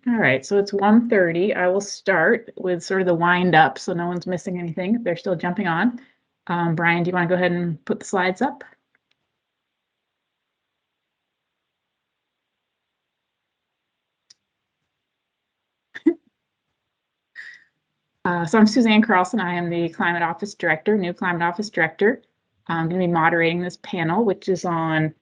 All right, so it's 1:30. I will start with sort of the wind up so no one's missing anything if they're still jumping on. Brian, do you want to go ahead and put the slides up? So I'm Suzanne Carlson. I am the Climate Office Director, new Climate Office Director. I'm going to be moderating this panel, which is on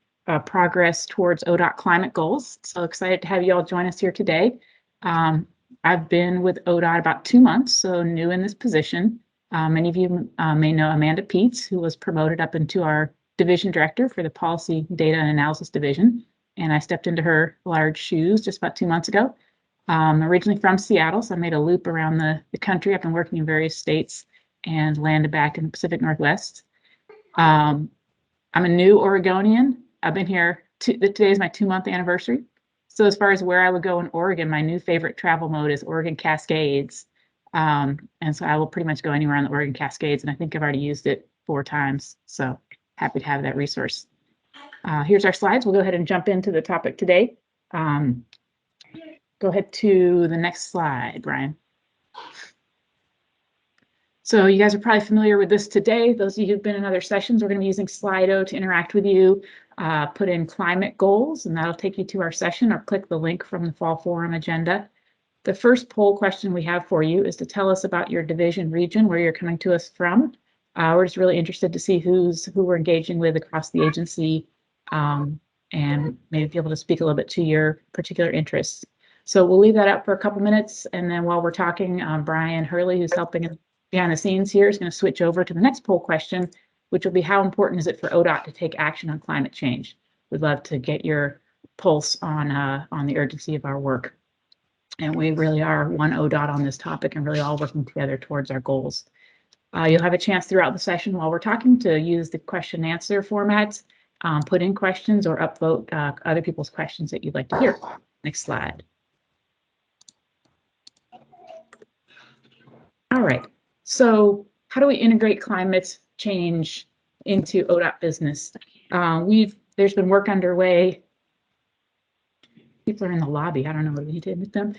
progress towards ODOT climate goals. So excited to have you all join us here today. I've been with ODOT about 2 months, so new in this position. Many of you may know Amanda Peets, who was promoted up into our division director for the Policy, Data, and Analysis Division. And I stepped into her large shoes just about 2 months ago. Originally from Seattle, so I made a loop around the country. I've been working in various states and landed back in the Pacific Northwest. I'm a new Oregonian. I've been here, today is my 2-month anniversary. So as far as where I would go in Oregon, my new favorite travel mode is Oregon Cascades. And so I will pretty much go anywhere on the Oregon Cascades, and I think I've already used it 4 times. So happy to have that resource. Here's our slides. We'll go ahead and jump into the topic today. Go ahead to the next slide, Brian. So you guys are probably familiar with this today. Those of you who've been in other sessions, we're going to be using Slido to interact with you. Put in climate goals, and that'll take you to our session, or click the link from the fall forum agenda. The first poll question we have for you is to tell us about your division region, where you're coming to us from. We're just really interested to see who we're engaging with across the agency, and maybe be able to speak a little bit to your particular interests. So we'll leave that up for a couple minutes, and then while we're talking, Brian Hurley, who's helping behind the scenes here, is going to switch over to the next poll question, which will be how important is it for ODOT to take action on climate change? We'd love to get your pulse on the urgency of our work. And we really are one ODOT on this topic and really all working together towards our goals. You'll have a chance throughout the session while we're talking to use the question and answer formats, put in questions or upvote other people's questions that you'd like to hear. Next slide. All right, so how do we integrate climate change into ODOT business? There's been work underway. People are in the lobby. I don't know what we need to admit them.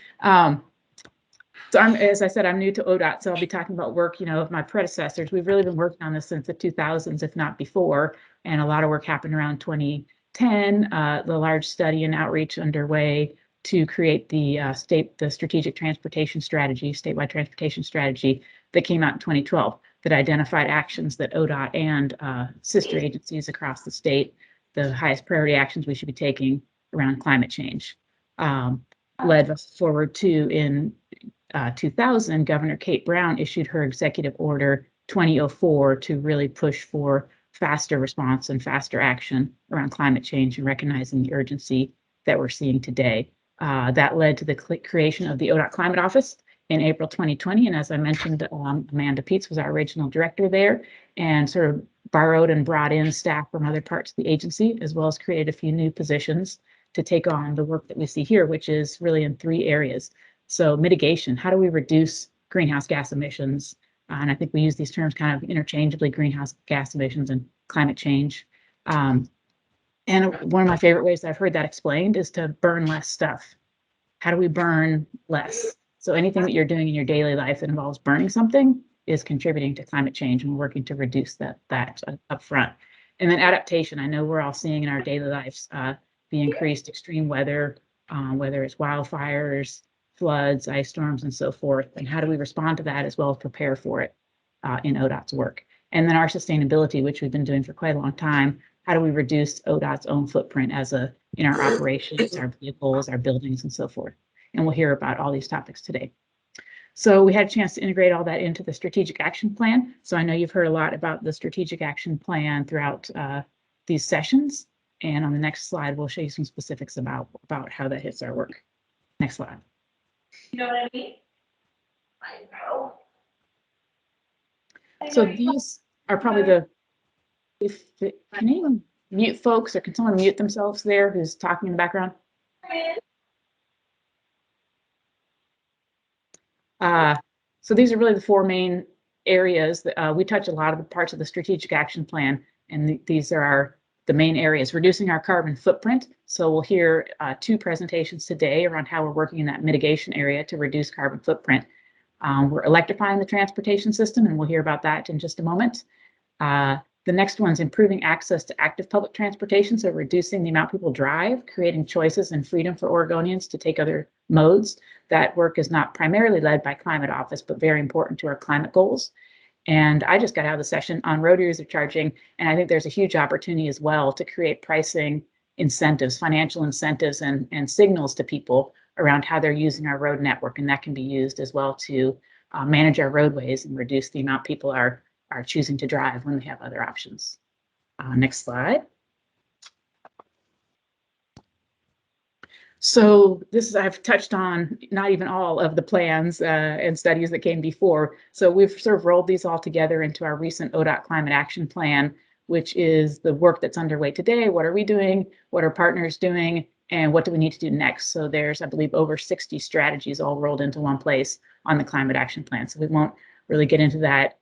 So as I said, I'm new to ODOT, so I'll be talking about work, of my predecessors. We've really been working on this since the 2000s, if not before, and a lot of work happened around 2010. The large study and outreach underway to create the strategic transportation strategy, statewide transportation strategy that came out in 2012 that identified actions that ODOT and sister agencies across the state, the highest priority actions we should be taking around climate change. Led us forward to in 2000, Governor Kate Brown issued her executive order 2004 to really push for faster response and faster action around climate change and recognizing the urgency that we're seeing today. That led to the creation of the ODOT Climate Office in April 2020. And as I mentioned, Amanda Peets was our regional director there and sort of borrowed and brought in staff from other parts of the agency, as well as created a few new positions to take on the work that we see here, which is really in 3 areas. So mitigation, how do we reduce greenhouse gas emissions? And I think we use these terms kind of interchangeably, greenhouse gas emissions and climate change. And one of my favorite ways that I've heard that explained is to burn less stuff. How do we burn less? So anything that you're doing in your daily life that involves burning something is contributing to climate change, and we're working to reduce that up front. And then adaptation, I know we're all seeing in our daily lives the increased extreme weather, whether it's wildfires, floods, ice storms, and so forth. And how do we respond to that as well as prepare for it in ODOT's work? And then our sustainability, which we've been doing for quite a long time. How do we reduce ODOT's own footprint in our operations, our vehicles, our buildings, and so forth? And we'll hear about all these topics today. So we had a chance to integrate all that into the strategic action plan. So I know you've heard a lot about the strategic action plan throughout these sessions. And on the next slide, we'll show you some specifics about how that hits our work. Next slide. You know what I mean? I know. So these are probably can anyone mute folks, or can someone mute themselves there who's talking in the background? So these are really the 4 main areas that we touch a lot of the parts of the strategic action plan, and these are our the main area is reducing our carbon footprint. So we'll hear 2 presentations today around how we're working in that mitigation area to reduce carbon footprint. We're electrifying the transportation system, and we'll hear about that in just a moment. The next one's improving access to active public transportation, so reducing the amount people drive, creating choices and freedom for Oregonians to take other modes. That work is not primarily led by Climate Office, but very important to our climate goals. And I just got out of the session on road user charging, and I think there's a huge opportunity as well to create pricing incentives, financial incentives, and signals to people around how they're using our road network, and that can be used as well to manage our roadways and reduce the amount people are choosing to drive when they have other options. Next slide. So I've touched on not even all of the plans and studies that came before. So we've sort of rolled these all together into our recent ODOT Climate Action Plan, which is the work that's underway today. What are we doing? What are partners doing? And what do we need to do next? So there's, I believe, over 60 strategies all rolled into one place on the Climate Action Plan. So we won't really get into that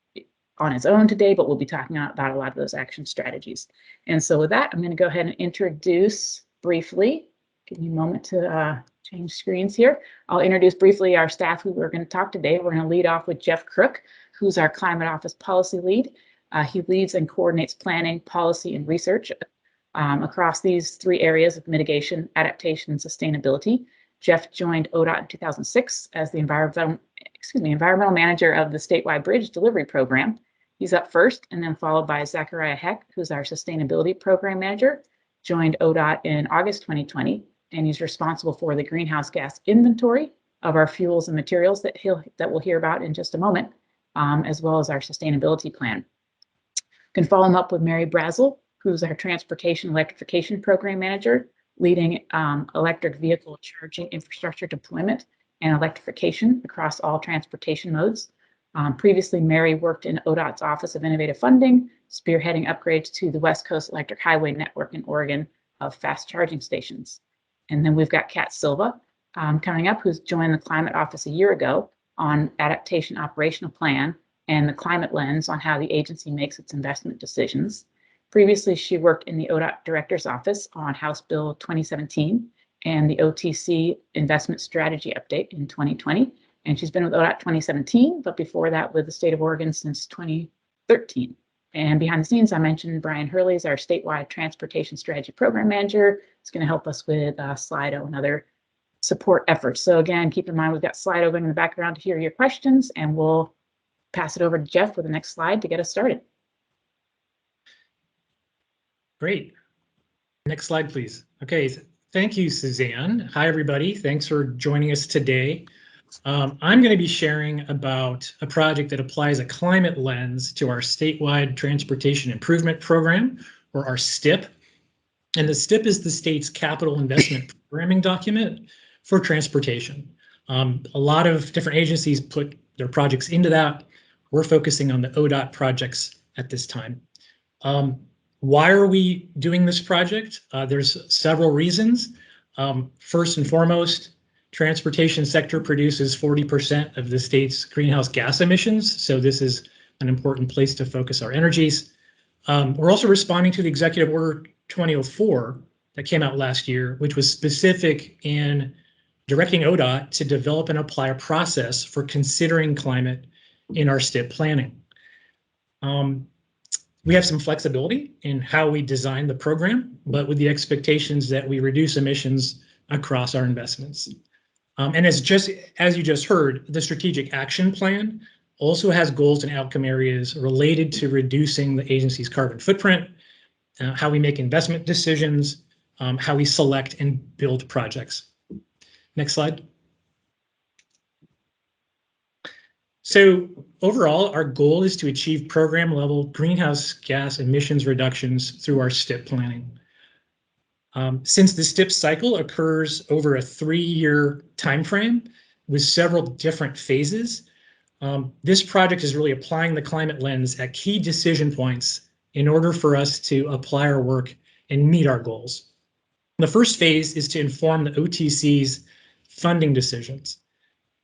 on its own today, but we'll be talking about a lot of those action strategies. And so with that, I'm going to go ahead and introduce briefly. Give me a moment to change screens here. I'll introduce briefly our staff who we're going to talk today. We're going to lead off with Jeff Crook, who's our Climate Office Policy Lead. He leads and coordinates planning, policy, and research across these 3 areas of mitigation, adaptation, and sustainability. Jeff joined ODOT in 2006 as the environmental manager of the statewide bridge delivery program. He's up first, and then followed by Zachariah Heck, who's our sustainability program manager, joined ODOT in August 2020, and he's responsible for the greenhouse gas inventory of our fuels and materials that we'll hear about in just a moment, as well as our sustainability plan. You can follow him up with Mary Brazel, who's our transportation electrification program manager, leading electric vehicle charging infrastructure deployment and electrification across all transportation modes. Previously, Mary worked in ODOT's Office of Innovative Funding, spearheading upgrades to the West Coast Electric Highway Network in Oregon of fast charging stations. And then we've got Kat Silva coming up, who's joined the Climate Office a year ago on adaptation operational plan and the climate lens on how the agency makes its investment decisions. Previously, she worked in the ODOT Director's Office on House Bill 2017 and the OTC Investment Strategy Update in 2020. And she's been with ODOT 2017, but before that with the state of Oregon since 2013. And behind the scenes, I mentioned Brian Hurley is our statewide transportation strategy program manager. He's going to help us with Slido and other support efforts. So again, keep in mind, we've got Slido in the background to hear your questions, and we'll pass it over to Jeff with the next slide to get us started. Great. Next slide, please. Okay, thank you, Suzanne. Hi, everybody. Thanks for joining us today. I'm going to be sharing about a project that applies a climate lens to our statewide transportation improvement program, or our STIP. And the STIP is the state's capital investment programming document for transportation. A lot of different agencies put their projects into that. We're focusing on the ODOT projects at this time. Why are we doing this project? There's several reasons. First and foremost, transportation sector produces 40% of the state's greenhouse gas emissions, so this is an important place to focus our energies. We're also responding to the Executive Order 2004 that came out last year, which was specific in directing ODOT to develop and apply a process for considering climate in our STIP planning. We have some flexibility in how we design the program, but with the expectations that we reduce emissions across our investments. And as you just heard, the strategic action plan also has goals and outcome areas related to reducing the agency's carbon footprint, how we make investment decisions, how we select and build projects. Next slide. So overall, our goal is to achieve program level greenhouse gas emissions reductions through our STIP planning. Since the STIP cycle occurs over a 3-year timeframe with several different phases, this project is really applying the climate lens at key decision points in order for us to apply our work and meet our goals. The first phase is to inform the OTC's funding decisions.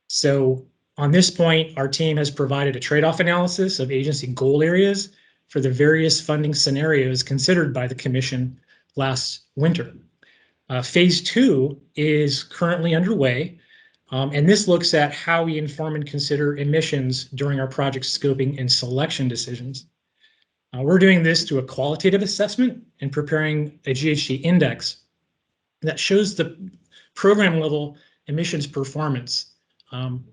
So on this point, our team has provided a trade-off analysis of agency goal areas for the various funding scenarios considered by the Commission last winter. Phase 2 is currently underway, and this looks at how we inform and consider emissions during our project scoping and selection decisions. We're doing this through a qualitative assessment and preparing a GHG index that shows the program level emissions performance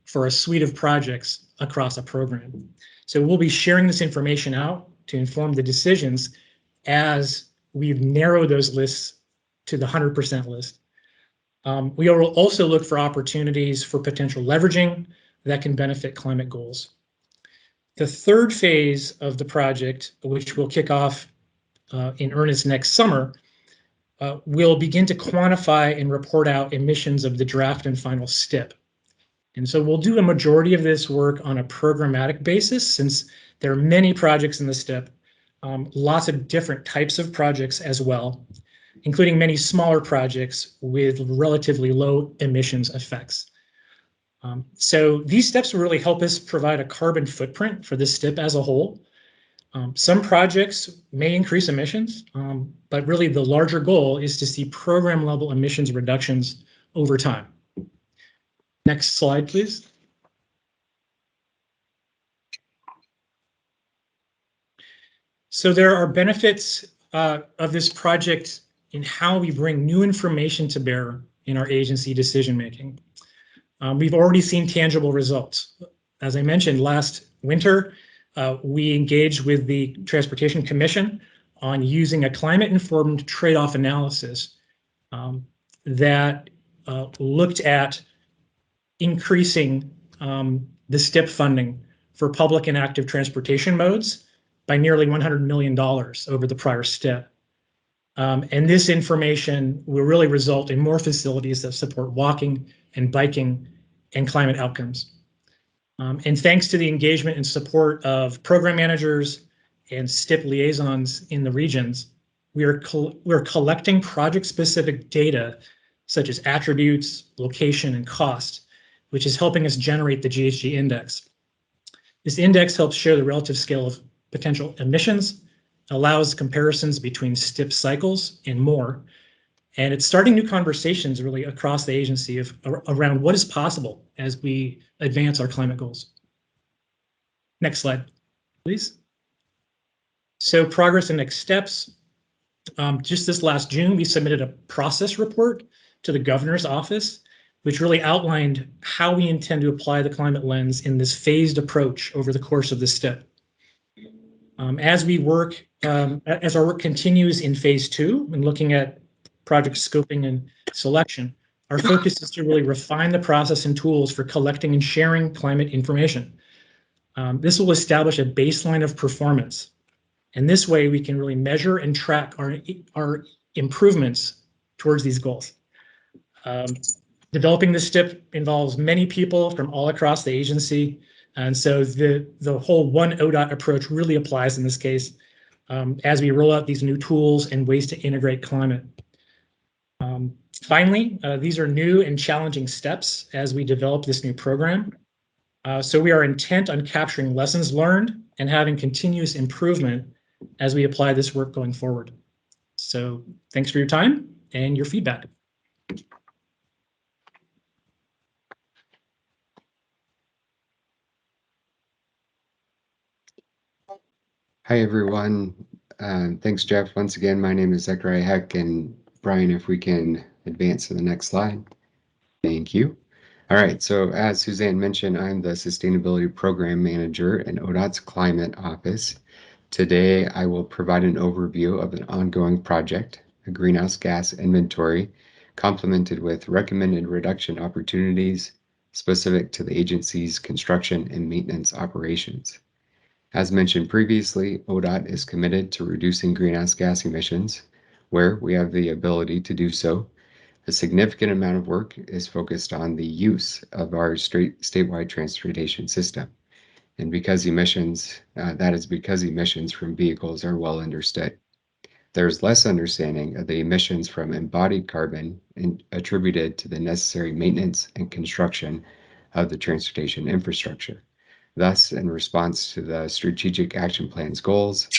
for a suite of projects across a program. So we'll be sharing this information out to inform the decisions as we've narrowed those lists to the 100% list. We will also look for opportunities for potential leveraging that can benefit climate goals. The third phase of the project, which will kick off in earnest next summer, will begin to quantify and report out emissions of the draft and final STIP. And so we'll do a majority of this work on a programmatic basis, since there are many projects in the STIP, lots of different types of projects as well, including many smaller projects with relatively low emissions effects. So these steps will really help us provide a carbon footprint for the STIP as a whole. Some projects may increase emissions, but really the larger goal is to see program level emissions reductions over time. Next slide, please. So there are benefits of this project in how we bring new information to bear in our agency decision making. We've already seen tangible results. As I mentioned, last winter, we engaged with the Transportation Commission on using a climate-informed trade-off analysis that looked at increasing the STIP funding for public and active transportation modes by nearly $100 million over the prior STIP. And this information will really result in more facilities that support walking and biking and climate outcomes. And thanks to the engagement and support of program managers and STIP liaisons in the regions, we're collecting project-specific data such as attributes, location, and cost, which is helping us generate the GHG index. This index helps show the relative scale of potential emissions, allows comparisons between STIP cycles, and more. And it's starting new conversations really across the agency around what is possible as we advance our climate goals. Next slide, please. So progress and next steps. Just this last June, we submitted a process report to the governor's office, which really outlined how we intend to apply the climate lens in this phased approach over the course of the STIP. As our work continues in phase 2 and looking at project scoping and selection, our focus is to really refine the process and tools for collecting and sharing climate information. This will establish a baseline of performance. And this way we can really measure and track our improvements towards these goals. Developing the STIP involves many people from all across the agency. And so the whole one ODOT approach really applies in this case as we roll out these new tools and ways to integrate climate. Finally, these are new and challenging steps as we develop this new program. So we are intent on capturing lessons learned and having continuous improvement as we apply this work going forward. So thanks for your time and your feedback. Hi, everyone. Thanks, Jeff. Once again, my name is Zechariah Heck, and Brian, if we can advance to the next slide. Thank you. All right, so as Suzanne mentioned, I'm the Sustainability Program Manager in ODOT's Climate Office. Today, I will provide an overview of an ongoing project, a greenhouse gas inventory, complemented with recommended reduction opportunities specific to the agency's construction and maintenance operations. As mentioned previously, ODOT is committed to reducing greenhouse gas emissions where we have the ability to do so. A significant amount of work is focused on the use of our statewide transportation system. And because emissions, that is because emissions from vehicles are well understood. There's less understanding of the emissions from embodied carbon attributed to the necessary maintenance and construction of the transportation infrastructure. Thus, in response to the Strategic Action Plan's goals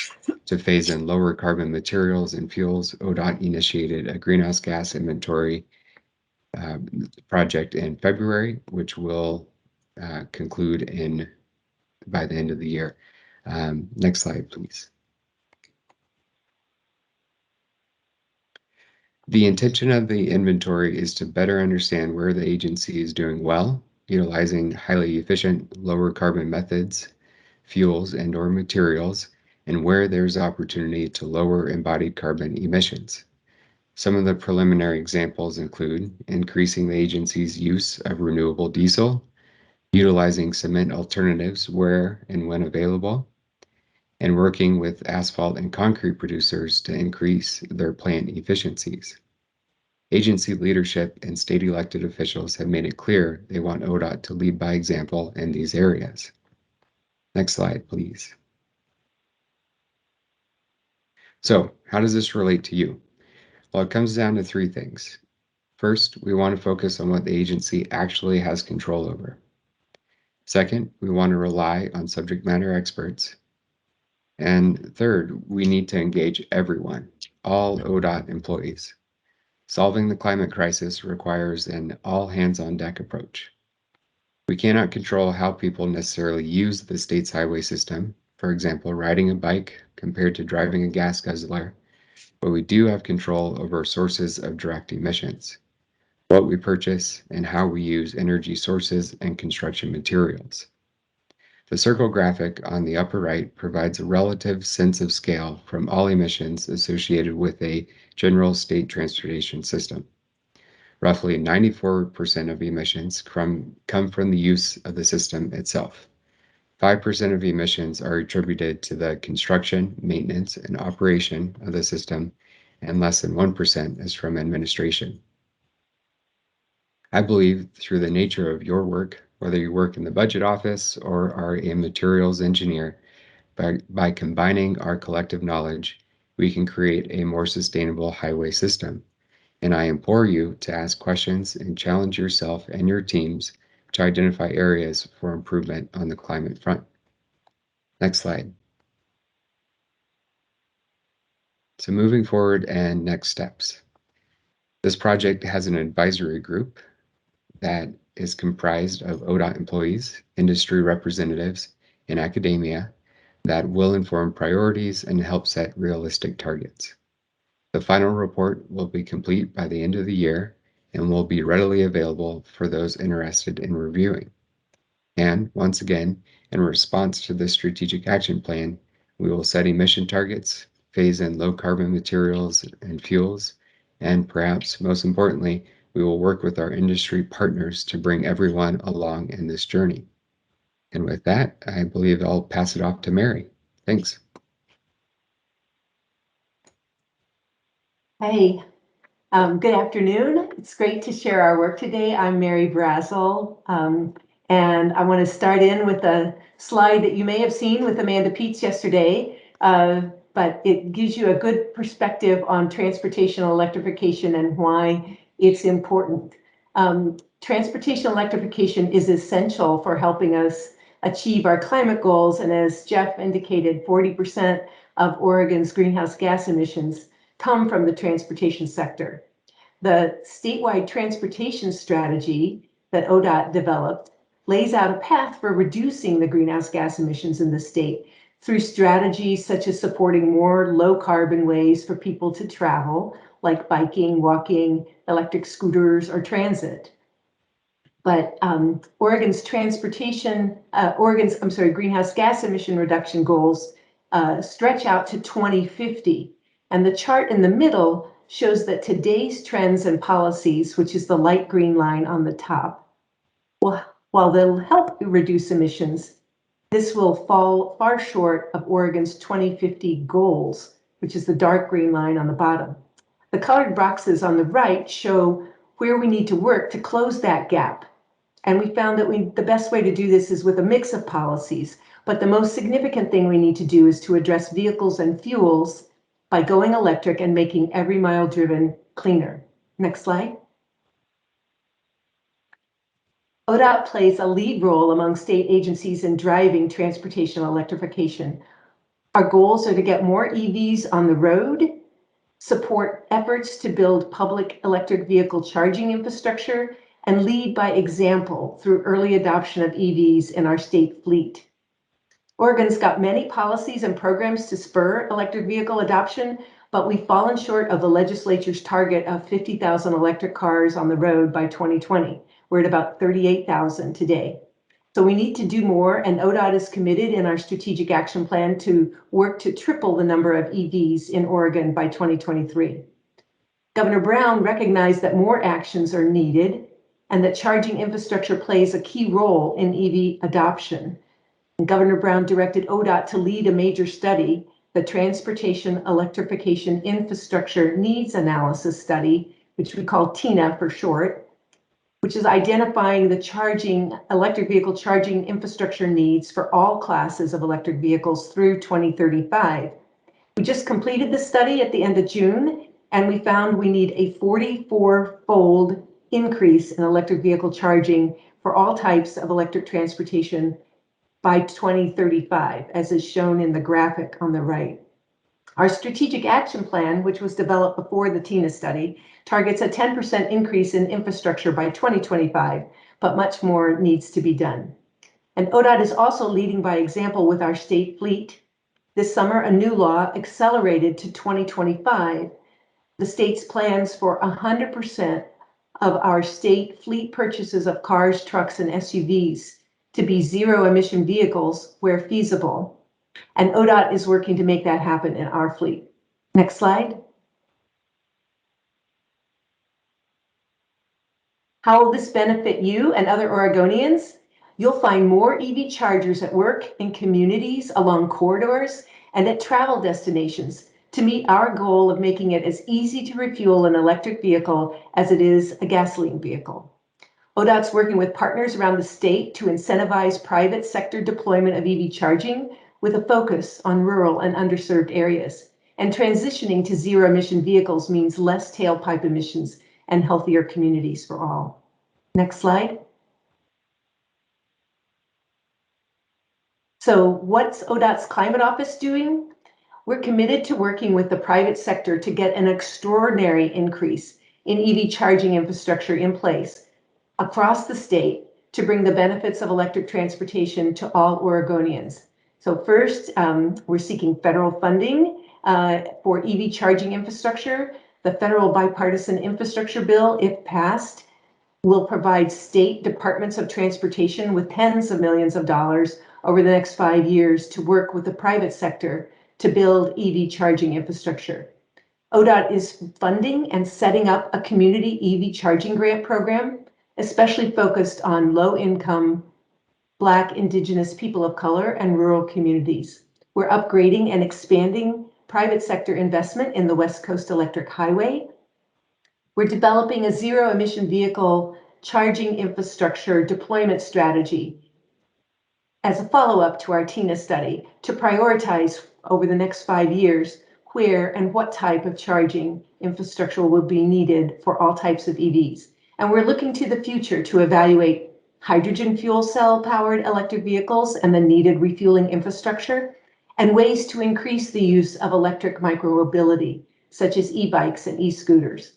to phase in lower carbon materials and fuels, ODOT initiated a greenhouse gas inventory project in February, which will conclude by the end of the year. Next slide, please. The intention of the inventory is to better understand where the agency is doing well, utilizing highly efficient, lower carbon methods, fuels, and/or materials, and where there's opportunity to lower embodied carbon emissions. Some of the preliminary examples include increasing the agency's use of renewable diesel, utilizing cement alternatives where and when available, and working with asphalt and concrete producers to increase their plant efficiencies. Agency leadership and state elected officials have made it clear they want ODOT to lead by example in these areas. Next slide, please. So, how does this relate to you? Well, it comes down to three things. First, we want to focus on what the agency actually has control over. Second, we want to rely on subject matter experts. And third, we need to engage everyone, all ODOT employees. Solving the climate crisis requires an all-hands-on-deck approach. We cannot control how people necessarily use the state's highway system, for example, riding a bike compared to driving a gas guzzler, but we do have control over sources of direct emissions, what we purchase, and how we use energy sources and construction materials. The circle graphic on the upper right provides a relative sense of scale from all emissions associated with a general state transportation system. Roughly 94% of emissions come from the use of the system itself. 5% of emissions are attributed to the construction, maintenance, and operation of the system, and less than 1% is from administration. I believe through the nature of your work, whether you work in the budget office or are a materials engineer, by combining our collective knowledge, we can create a more sustainable highway system. And I implore you to ask questions and challenge yourself and your teams to identify areas for improvement on the climate front. Next slide. So moving forward and next steps. This project has an advisory group that is comprised of ODOT employees, industry representatives, and academia that will inform priorities and help set realistic targets. The final report will be complete by the end of the year and will be readily available for those interested in reviewing. And once again, in response to the Strategic Action Plan, we will set emission targets, phase in low carbon materials and fuels, and perhaps most importantly, we will work with our industry partners to bring everyone along in this journey. And with that, I believe I'll pass it off to Mary. Thanks. Hey, good afternoon. It's great to share our work today. I'm Mary Brazel, and I want to start in with a slide that you may have seen with Amanda Peets yesterday, but it gives you a good perspective on transportation electrification and why it's important. Transportation electrification is essential for helping us achieve our climate goals, and as Jeff indicated, 40% of Oregon's greenhouse gas emissions come from the transportation sector. The statewide transportation strategy that ODOT developed lays out a path for reducing the greenhouse gas emissions in the state through strategies such as supporting more low carbon ways for people to travel, like biking, walking, electric scooters, or transit. But Oregon's greenhouse gas emission reduction goals stretch out to 2050. And the chart in the middle shows that today's trends and policies, which is the light green line on the top, while they'll help reduce emissions, this will fall far short of Oregon's 2050 goals, which is the dark green line on the bottom. The colored boxes on the right show where we need to work to close that gap. And we found that the best way to do this is with a mix of policies. But the most significant thing we need to do is to address vehicles and fuels by going electric and making every mile driven cleaner. Next slide. ODOT plays a lead role among state agencies in driving transportation electrification. Our goals are to get more EVs on the road, support efforts to build public electric vehicle charging infrastructure, and lead by example through early adoption of EVs in our state fleet. Oregon's got many policies and programs to spur electric vehicle adoption, but we've fallen short of the legislature's target of 50,000 electric cars on the road by 2020. We're at about 38,000 today. So we need to do more, and ODOT is committed in our strategic action plan to work to triple the number of EVs in Oregon by 2023. Governor Brown recognized that more actions are needed and that charging infrastructure plays a key role in EV adoption. And Governor Brown directed ODOT to lead a major study, the Transportation Electrification Infrastructure Needs Analysis Study, which we call TINA for short, which is identifying the electric vehicle charging infrastructure needs for all classes of electric vehicles through 2035. We just completed the study at the end of June, and we found we need a 44-fold increase in electric vehicle charging for all types of electric transportation by 2035, as is shown in the graphic on the right. Our strategic action plan, which was developed before the TINA study, targets a 10% increase in infrastructure by 2025, but much more needs to be done. And ODOT is also leading by example with our state fleet. This summer, a new law accelerated to 2025 the state's plans for 100% of our state fleet purchases of cars, trucks, and SUVs to be zero-emission vehicles where feasible. And ODOT is working to make that happen in our fleet. Next slide. How will this benefit you and other Oregonians? You'll find more EV chargers at work, in communities, along corridors, and at travel destinations to meet our goal of making it as easy to refuel an electric vehicle as it is a gasoline vehicle. ODOT's working with partners around the state to incentivize private sector deployment of EV charging with a focus on rural and underserved areas. And transitioning to zero-emission vehicles means less tailpipe emissions and healthier communities for all. Next slide. So what's ODOT's Climate Office doing? We're committed to working with the private sector to get an extraordinary increase in EV charging infrastructure in place across the state to bring the benefits of electric transportation to all Oregonians. So first, we're seeking federal funding for EV charging infrastructure. The federal bipartisan infrastructure bill, if passed, will provide state departments of transportation with tens of millions of dollars over the next 5 years to work with the private sector to build EV charging infrastructure. ODOT is funding and setting up a community EV charging grant program, especially focused on low-income Black, Indigenous, people of color, and rural communities. We're upgrading and expanding private sector investment in the West Coast Electric Highway. We're developing a zero-emission vehicle charging infrastructure deployment strategy as a follow-up to our TINA study to prioritize over the next 5 years where and what type of charging infrastructure will be needed for all types of EVs. And we're looking to the future to evaluate hydrogen fuel cell powered electric vehicles and the needed refueling infrastructure, and ways to increase the use of electric micromobility, such as e-bikes and e-scooters.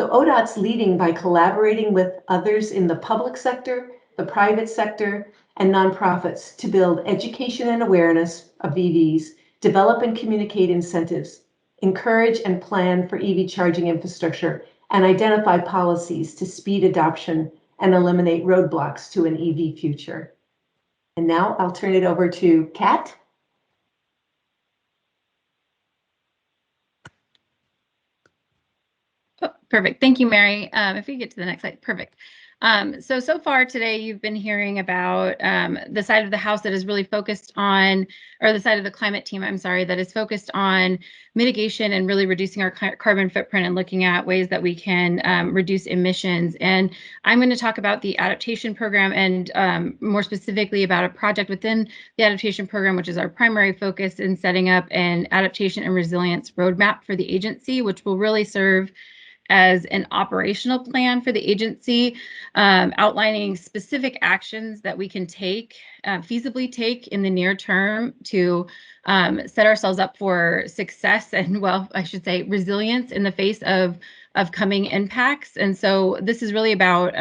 So ODOT's leading by collaborating with others in the public sector, the private sector, and nonprofits to build education and awareness of EVs, develop and communicate incentives, encourage and plan for EV charging infrastructure, and identify policies to speed adoption and eliminate roadblocks to an EV future. And now I'll turn it over to Kat. Oh, perfect. Thank you, Mary. If we get to the next slide, perfect. So far today, you've been hearing about the side of the house that is really focused on, or the side of the climate team, I'm sorry, that is focused on mitigation and really reducing our carbon footprint and looking at ways that we can reduce emissions. And I'm going to talk about the adaptation program and more specifically about a project within the adaptation program, which is our primary focus in setting up an adaptation and resilience roadmap for the agency, which will really serve as an operational plan for the agency, outlining specific actions that we can take, feasibly take in the near term to set ourselves up for success and, well, I should say resilience in the face of coming impacts. And so this is really about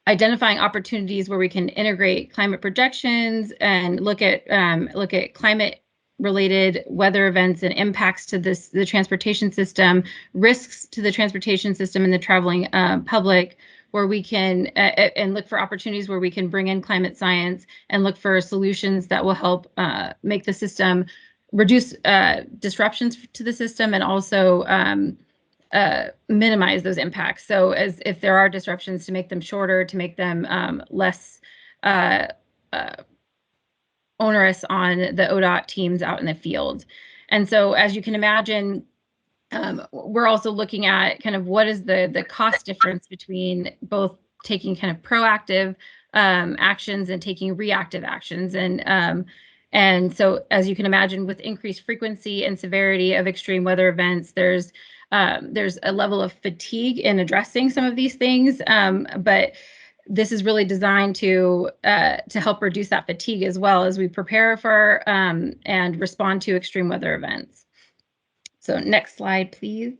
identifying opportunities where we can integrate climate projections and look at climate related weather events and impacts to the transportation system, risks to the transportation system and the traveling public, where we can and look for opportunities where we can bring in climate science and look for solutions that will help make the system reduce disruptions to the system and also minimize those impacts. So as if there are disruptions, to make them shorter, to make them less onerous on the ODOT teams out in the field. And so as you can imagine, we're also looking at kind of what is the cost difference between both taking kind of proactive actions and taking reactive actions. And so as you can imagine, with increased frequency and severity of extreme weather events, there's a level of fatigue in addressing some of these things, but this is really designed to help reduce that fatigue as well as we prepare for and respond to extreme weather events. So next slide, please.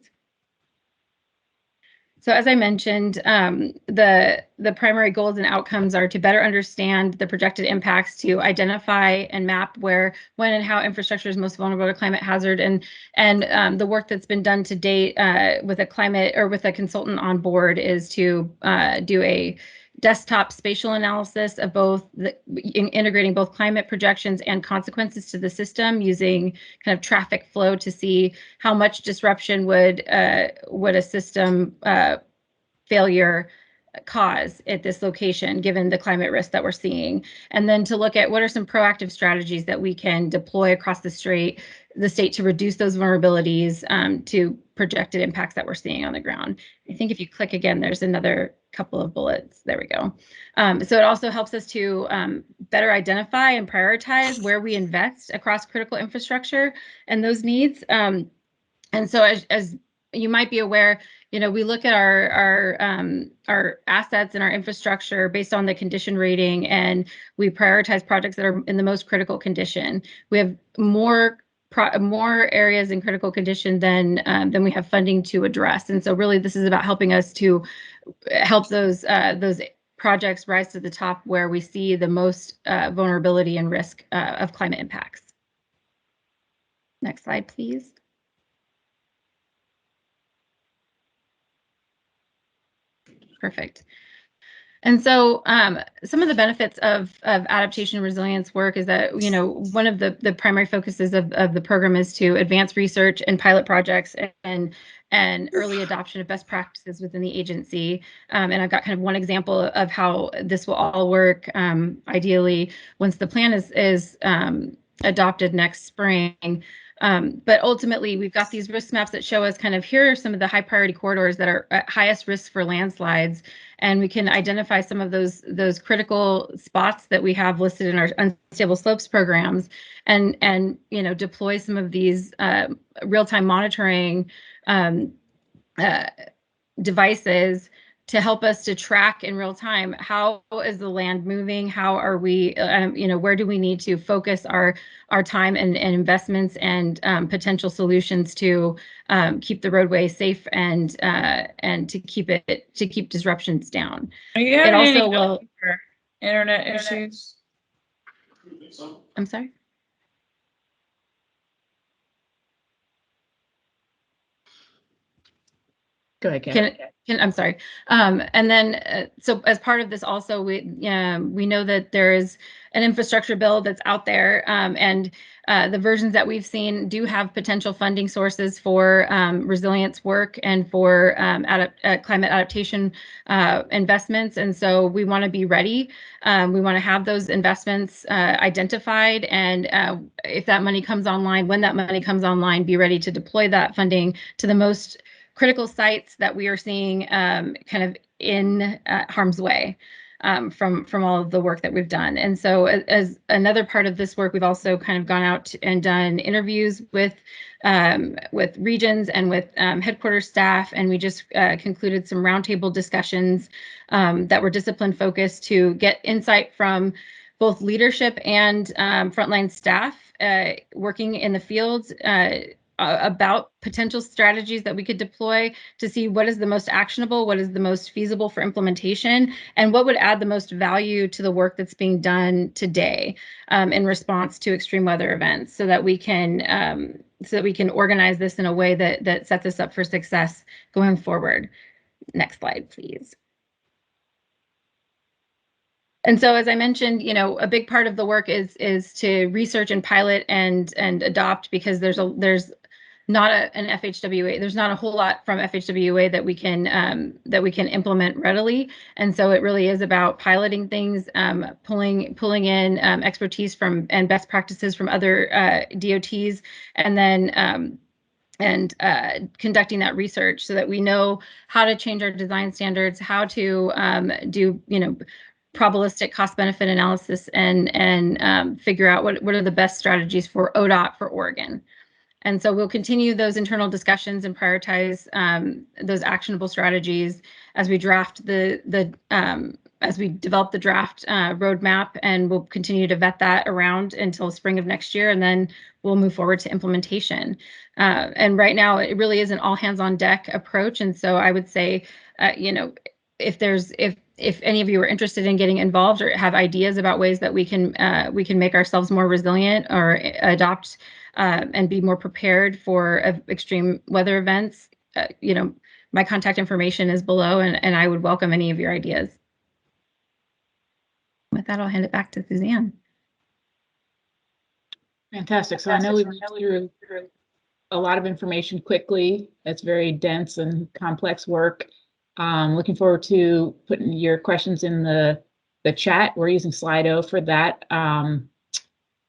So as I mentioned, the primary goals and outcomes are to better understand the projected impacts, to identify and map where, when, and how infrastructure is most vulnerable to climate hazard, and the work that's been done to date with a climate or with a consultant on board is to do a desktop spatial analysis of both integrating both climate projections and consequences to the system using kind of traffic flow to see how much disruption would a system failure cause at this location, given the climate risk that we're seeing. And then to look at what are some proactive strategies that we can deploy across the state to reduce those vulnerabilities to projected impacts that we're seeing on the ground. I think if you click again, there's another couple of bullets. There we go. So it also helps us to better identify and prioritize where we invest across critical infrastructure and those needs. And so as you might be aware, you know, we look at our assets and our infrastructure based on the condition rating, and we prioritize projects that are in the most critical condition. We have more areas in critical condition than we have funding to address. And so really this is about helping us to help those projects rise to the top where we see the most vulnerability and risk of climate impacts. Next slide, please. Perfect. And so some of the benefits of adaptation and resilience work is that, you know, one of the primary focuses of the program is to advance research and pilot projects and early adoption of best practices within the agency. And I've got kind of one example of how this will all work, ideally, once the plan is adopted next spring. But ultimately, we've got these risk maps that show us kind of here are some of the high priority corridors that are at highest risk for landslides. And we can identify some of those critical spots that we have listed in our unstable slopes programs and you know, deploy some of these real-time monitoring devices to help us to track in real time, how is the land moving? How are we, you know, where do we need to focus our time and investments and potential solutions to keep the roadway safe and to keep disruptions down. Are you having also any will- internet issues? I'm sorry. Go ahead, Ken. I'm sorry. And then, so as part of this also, we know that there is an infrastructure bill that's out there, and the versions that we've seen do have potential funding sources for resilience work and for climate adaptation investments. And so we want to be ready. We want to have those investments identified, and if that money comes online, when that money comes online, be ready to deploy that funding to the most critical sites that we are seeing kind of in harm's way. from all of the work that we've done. And so as another part of this work, we've also kind of gone out and done interviews with regions and with headquarters staff, and we just concluded some roundtable discussions that were discipline focused to get insight from both leadership and frontline staff working in the fields about potential strategies that we could deploy to see what is the most actionable, what is the most feasible for implementation, and what would add the most value to the work that's being done today in response to extreme weather events, so that we can organize this in a way that sets us up for success going forward. Next slide, please. And so, as I mentioned, a big part of the work is to research and pilot and adopt, because there's not an FHWA. There's not a whole lot from FHWA that we can implement readily, and so it really is about piloting things, pulling in expertise from and best practices from other DOTs, and then conducting that research so that we know how to change our design standards, how to do probabilistic cost-benefit analysis, and figure out what are the best strategies for ODOT for Oregon. And so we'll continue those internal discussions and prioritize those actionable strategies as we draft as we develop the draft roadmap, and we'll continue to vet that around until spring of next year, and then we'll move forward to implementation. And right now, it really is an all hands on deck approach. And so I would say, if any of you are interested in getting involved or have ideas about ways that we can make ourselves more resilient or adopt and be more prepared for extreme weather events, my contact information is below, and I would welcome any of your ideas. With that, I'll hand it back to Suzanne. Fantastic. So I know we went through a lot of information quickly. It's very dense and complex work. Looking forward to putting your questions in the chat. We're using Slido for that.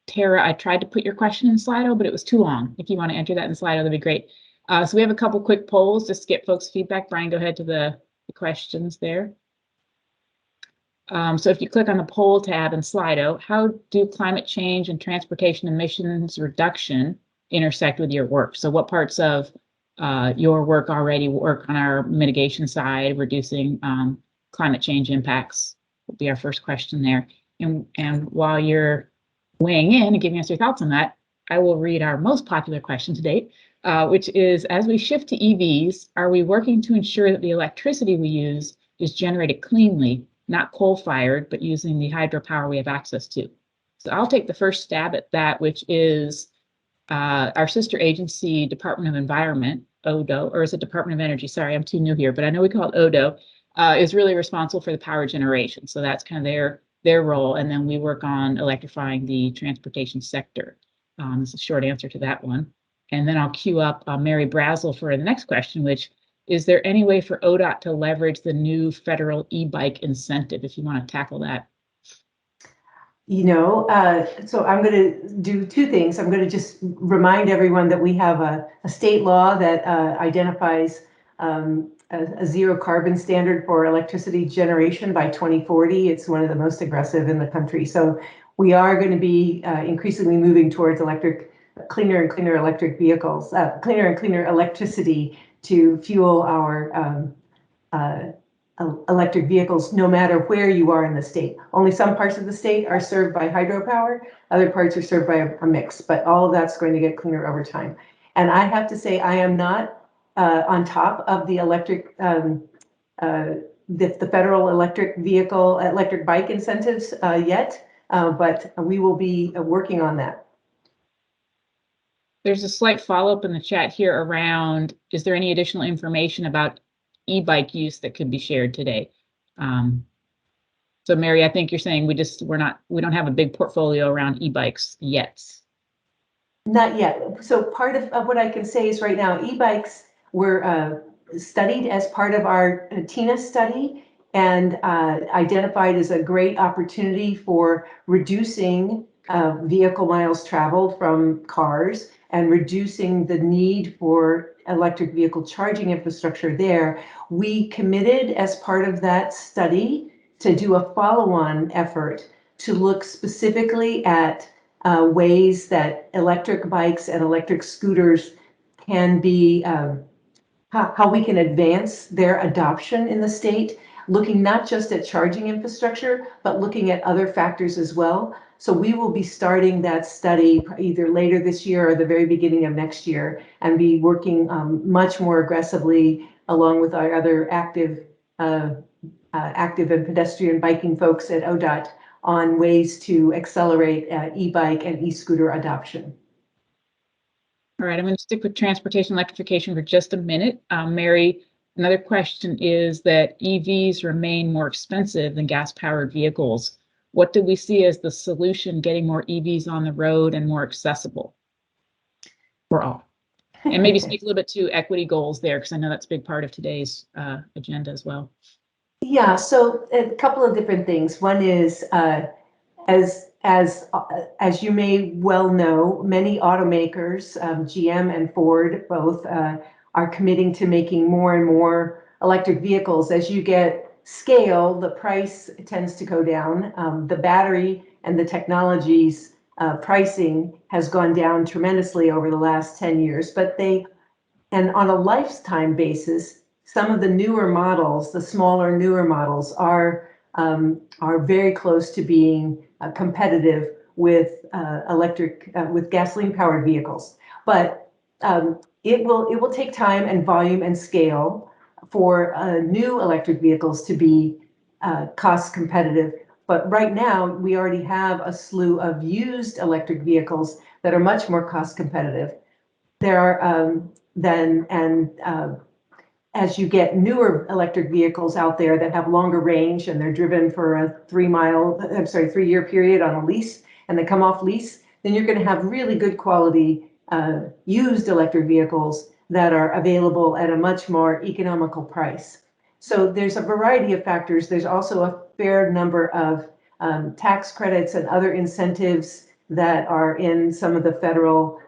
Tara, I tried to put your question in Slido, but it was too long. If you want to enter that in Slido, that'd be great. So we have a couple quick polls just to get folks' feedback. Brian, go ahead to the questions there. So if you click on the poll tab in Slido, how do climate change and transportation emissions reduction intersect with your work? So what parts of your work already work on our mitigation side, reducing climate change impacts will be our first question there. And while you're weighing in and giving us your thoughts on that, I will read our most popular question to date, which is, as we shift to EVs, are we working to ensure that the electricity we use is generated cleanly, not coal-fired, but using the hydropower we have access to? So I'll take the first stab at that, which is our sister agency, Department of Environment, ODO, or is it Department of Energy? Sorry, I'm too new here, but I know we call it ODO, is really responsible for the power generation. So that's kind of their role. And then we work on electrifying the transportation sector. Is a short answer to that one. And then I'll queue up Mary Brazel for the next question, which is there any way for ODOT to leverage the new federal e-bike incentive, if you want to tackle that? So I'm going to do two things. I'm going to just remind everyone that we have a state law that identifies a zero carbon standard for electricity generation by 2040. It's one of the most aggressive in the country. So we are going to be increasingly moving towards cleaner and cleaner electric vehicles, cleaner and cleaner electricity to fuel our electric vehicles, no matter where you are in the state. Only some parts of the state are served by hydropower, other parts are served by a mix, but all of that's going to get cleaner over time. And I have to say, I am not on top of the electric, the federal electric bike incentives yet, but we will be working on that. There's a slight follow-up in the chat here around, is there any additional information about e-bike use that could be shared today? So Mary, I think you're saying we don't have a big portfolio around e-bikes yet. Not yet. So part of what I can say is right now, e-bikes were studied as part of our TINA study and identified as a great opportunity for reducing vehicle miles traveled from cars and reducing the need for electric vehicle charging infrastructure there. We committed as part of that study to do a follow-on effort to look specifically at ways that electric bikes and electric scooters can be, how we can advance their adoption in the state, looking not just at charging infrastructure, but looking at other factors as well. So we will be starting that study either later this year or the very beginning of next year, and be working much more aggressively along with our other active and pedestrian biking folks at ODOT on ways to accelerate e-bike and e-scooter adoption. All right, I'm going to stick with transportation electrification for just a minute. Mary, another question is that EVs remain more expensive than gas-powered vehicles. What do we see as the solution getting more EVs on the road and more accessible for all? And maybe speak a little bit to equity goals there, because I know that's a big part of today's agenda as well. Yeah, so a couple of different things. One is, as you may well know, many automakers, GM and Ford both, are committing to making more and more electric vehicles. As you get scale, the price tends to go down. The battery and the technologies pricing has gone down tremendously over the last 10 years, and on a lifetime basis, some of the newer models, the smaller, newer models are very close to being competitive with with gasoline-powered vehicles. But it will take time and volume and scale for new electric vehicles to be cost competitive. But right now, we already have a slew of used electric vehicles that are much more cost competitive. There are as you get newer electric vehicles out there that have longer range and they're driven for a 3-year period on a lease, and they come off lease, then you're going to have really good quality used electric vehicles that are available at a much more economical price. So there's a variety of factors. There's also a fair number of tax credits and other incentives that are in some of the federal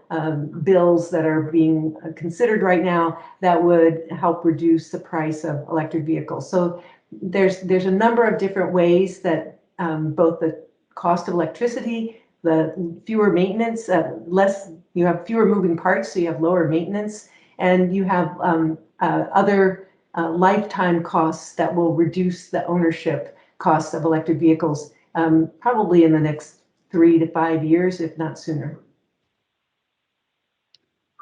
bills that are being considered right now that would help reduce the price of electric vehicles. So there's a number of different ways that both the cost of electricity, the fewer maintenance, you have fewer moving parts, so you have lower maintenance, and you have other lifetime costs that will reduce the ownership costs of electric vehicles, probably in the next 3 to 5 years, if not sooner.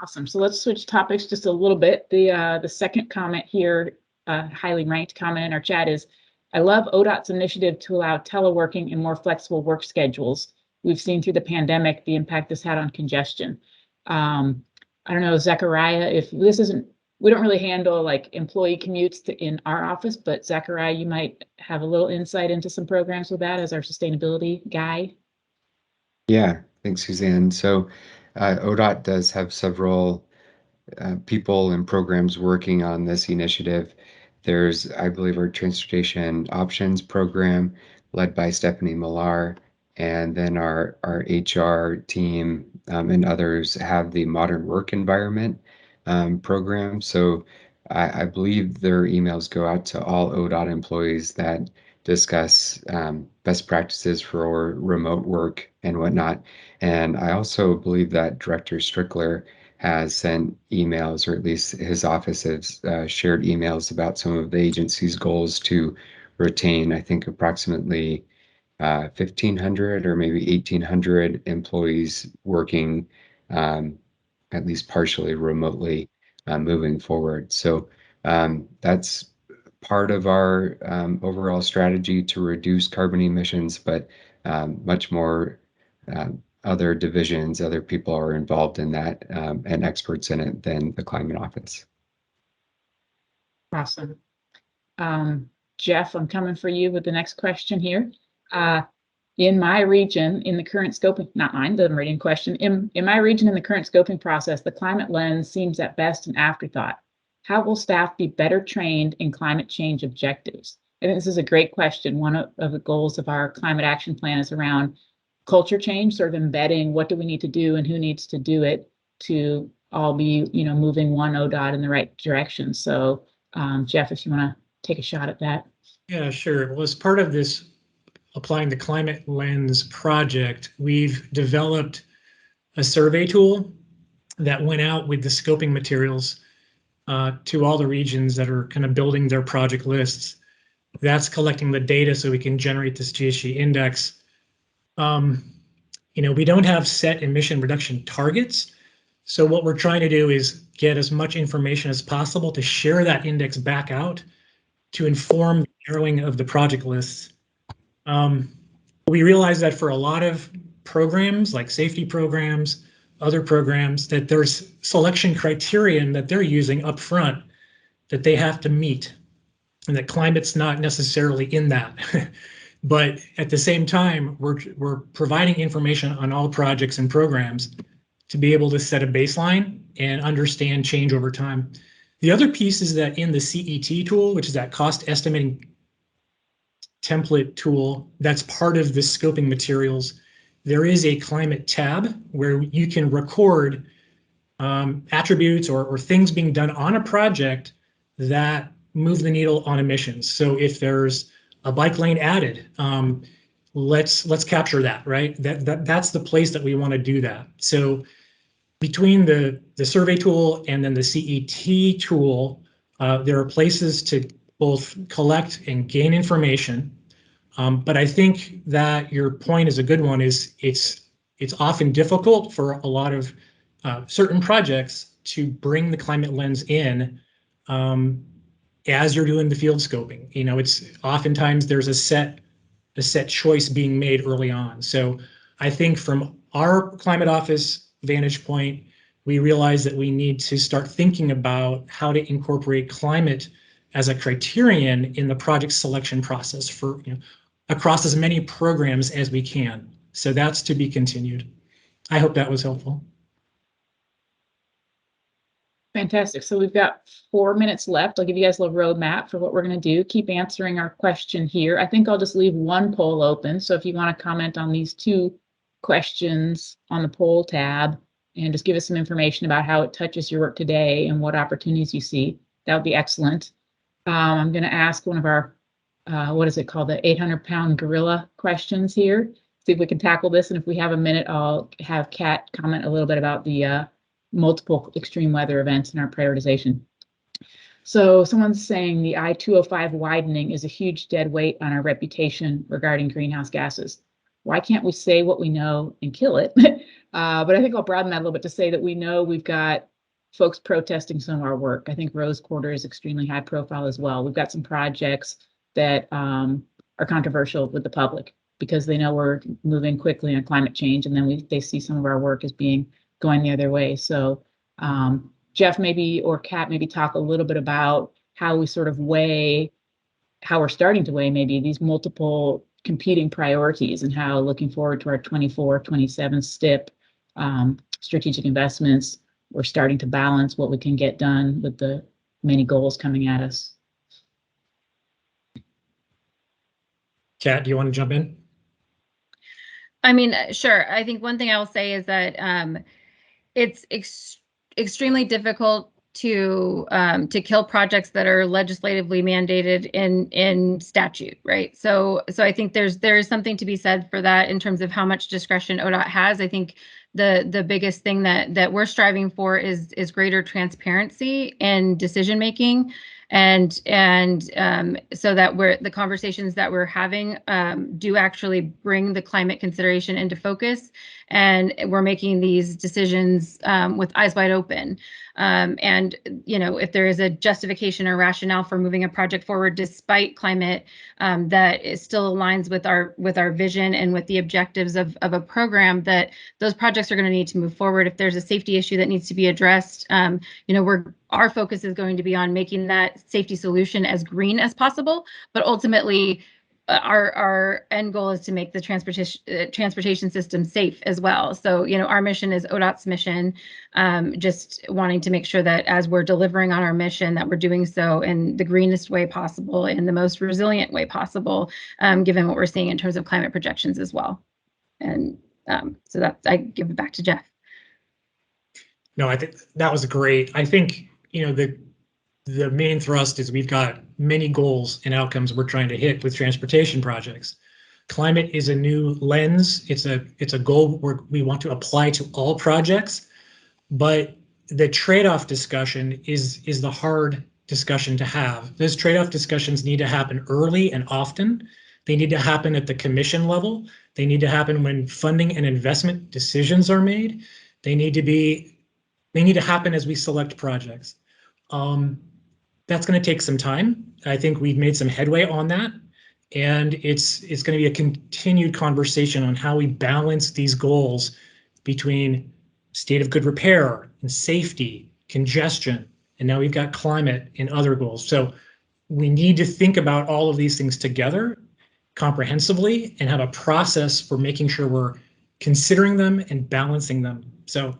Awesome. So let's switch topics just a little bit. The second comment here, highly ranked comment in our chat is, I love ODOT's initiative to allow teleworking and more flexible work schedules. We've seen through the pandemic the impact this had on congestion. I don't know, Zechariah, if this isn't, we don't really handle like employee commutes in our office, but Zechariah, you might have a little insight into some programs with that as our sustainability guy. Yeah, thanks, Suzanne. So ODOT does have several people and programs working on this initiative. There's, I believe, our Transportation Options program led by Stephanie Millar, and then our HR team and others have the Modern Work Environment program. So I believe their emails go out to all ODOT employees that discuss best practices for remote work and whatnot. And I also believe that Director Strickler has sent emails, or at least his office has shared emails about some of the agency's goals to retain, I think, approximately 1,500 or maybe 1,800 employees working at least partially remotely moving forward. So that's part of our overall strategy to reduce carbon emissions, but much more other divisions, other people are involved in that and experts in it than the Climate Office. Awesome. Jeff, I'm coming for you with the next question here. In my region, in the current scoping, not mine, the Meridian question, in my region, in the current scoping process, the climate lens seems at best an afterthought. How will staff be better trained in climate change objectives? I think this is a great question. One of the goals of our climate action plan is around culture change, sort of embedding what do we need to do and who needs to do it to all be, moving one ODOT in the right direction. So, Jeff, if you want to take a shot at that. Yeah, sure. Well, as part of this Applying the Climate Lens project, we've developed a survey tool that went out with the scoping materials to all the regions that are kind of building their project lists. That's collecting the data so we can generate this GHG index. We don't have set emission reduction targets. So what we're trying to do is get as much information as possible to share that index back out to inform the narrowing of the project lists. We realize that for a lot of programs, like safety programs, other programs, that there's selection criterion that they're using up front that they have to meet, and that climate's not necessarily in that. But at the same time, we're providing information on all projects and programs to be able to set a baseline and understand change over time. The other piece is that in the CET tool, which is that cost estimating template tool, that's part of the scoping materials, there is a climate tab where you can record attributes or things being done on a project that move the needle on emissions. So if there's a bike lane added, let's capture that, right? That's the place that we want to do that. So between the survey tool and then the CET tool, there are places to both collect and gain information. But I think that your point is a good one. Is it's often difficult for a lot of certain projects to bring the climate lens in as you're doing the field scoping. It's oftentimes there's a set choice being made early on. So I think from our climate office vantage point, we realize that we need to start thinking about how to incorporate climate as a criterion in the project selection process for across as many programs as we can. So that's to be continued. I hope that was helpful. Fantastic. So we've got 4 minutes left. I'll give you guys a little roadmap for what we're going to do. Keep answering our question here. I think I'll just leave one poll open. So if you want to comment on these 2 questions on the poll tab and just give us some information about how it touches your work today and what opportunities you see, that would be excellent. I'm going to ask one of our, what is it called? The 800-pound gorilla questions here. See if we can tackle this. And if we have a minute, I'll have Kat comment a little bit about the multiple extreme weather events in our prioritization. So someone's saying the I-205 widening is a huge dead weight on our reputation regarding greenhouse gases. Why can't we say what we know and kill it? But I think I'll broaden that a little bit to say that we know we've got folks protesting some of our work. I think Rose Quarter is extremely high profile as well. We've got some projects that are controversial with the public because they know we're moving quickly on climate change, and then they see some of our work as being going the other way. So Jeff, maybe, or Kat, maybe talk a little bit about how we sort of weigh, how we're starting to weigh maybe these multiple competing priorities, and how looking forward to our 24, 27 STIP strategic investments, we're starting to balance what we can get done with the many goals coming at us. Kat, do you want to jump in? I mean, sure. I think one thing I will say is that it's extremely difficult to kill projects that are legislatively mandated in statute, right? So I think there is something to be said for that in terms of how much discretion ODOT has. I think the biggest thing that we're striving for is greater transparency in decision making, and so that the conversations that we're having do actually bring the climate consideration into focus, and we're making these decisions with eyes wide open. And if there is a justification or rationale for moving a project forward despite climate, that it still aligns with our vision and with the objectives of a program, that those projects are going to need to move forward. If there's a safety issue that needs to be addressed, our focus is going to be on making that safety solution as green as possible, but ultimately our end goal is to make the transportation system safe as well. So, our mission is ODOT's mission, just wanting to make sure that as we're delivering on our mission, that we're doing so in the greenest way possible, in the most resilient way possible, given what we're seeing in terms of climate projections as well. And so that I give it back to Jeff. No, I think that was great. I think, the the main thrust is we've got many goals and outcomes we're trying to hit with transportation projects. Climate is a new lens. It's a goal we want to apply to all projects, but the trade-off discussion is the hard discussion to have. Those trade-off discussions need to happen early and often. They need to happen at the commission level. They need to happen when funding and investment decisions are made. They need to happen as we select projects. That's going to take some time. I think we've made some headway on that. And it's going to be a continued conversation on how we balance these goals between state of good repair and safety, congestion, and now we've got climate and other goals. So we need to think about all of these things together comprehensively and have a process for making sure we're considering them and balancing them. So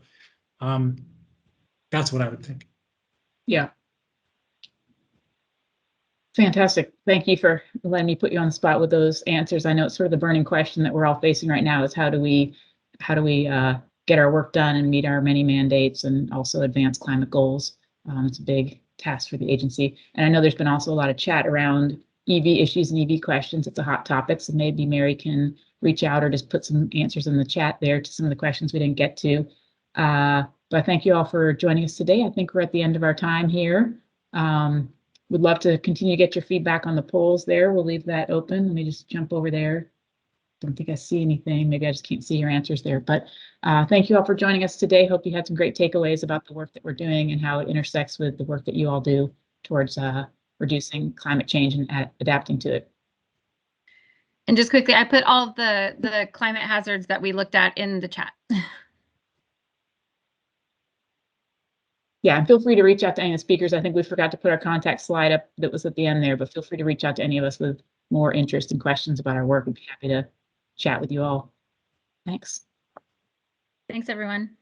that's what I would think. Yeah. Fantastic. Thank you for letting me put you on the spot with those answers. I know it's sort of the burning question that we're all facing right now is how do we get our work done and meet our many mandates and also advance climate goals. It's a big task for the agency. And I know there's been also a lot of chat around EV issues and EV questions. It's a hot topic, so maybe Mary can reach out or just put some answers in the chat there to some of the questions we didn't get to. But thank you all for joining us today. I think we're at the end of our time here. Would love to continue to get your feedback on the polls there. We'll leave that open. Let me just jump over there. Don't think I see anything. Maybe I just can't see your answers there. But thank you all for joining us today. Hope you had some great takeaways about the work that we're doing and how it intersects with the work that you all do towards reducing climate change and adapting to it. And just quickly, I put all of the climate hazards that we looked at in the chat. Yeah, and feel free to reach out to any of the speakers. I think we forgot to put our contact slide up that was at the end there, but feel free to reach out to any of us with more interest and questions about our work. We'd be happy to chat with you all. Thanks. Thanks, everyone.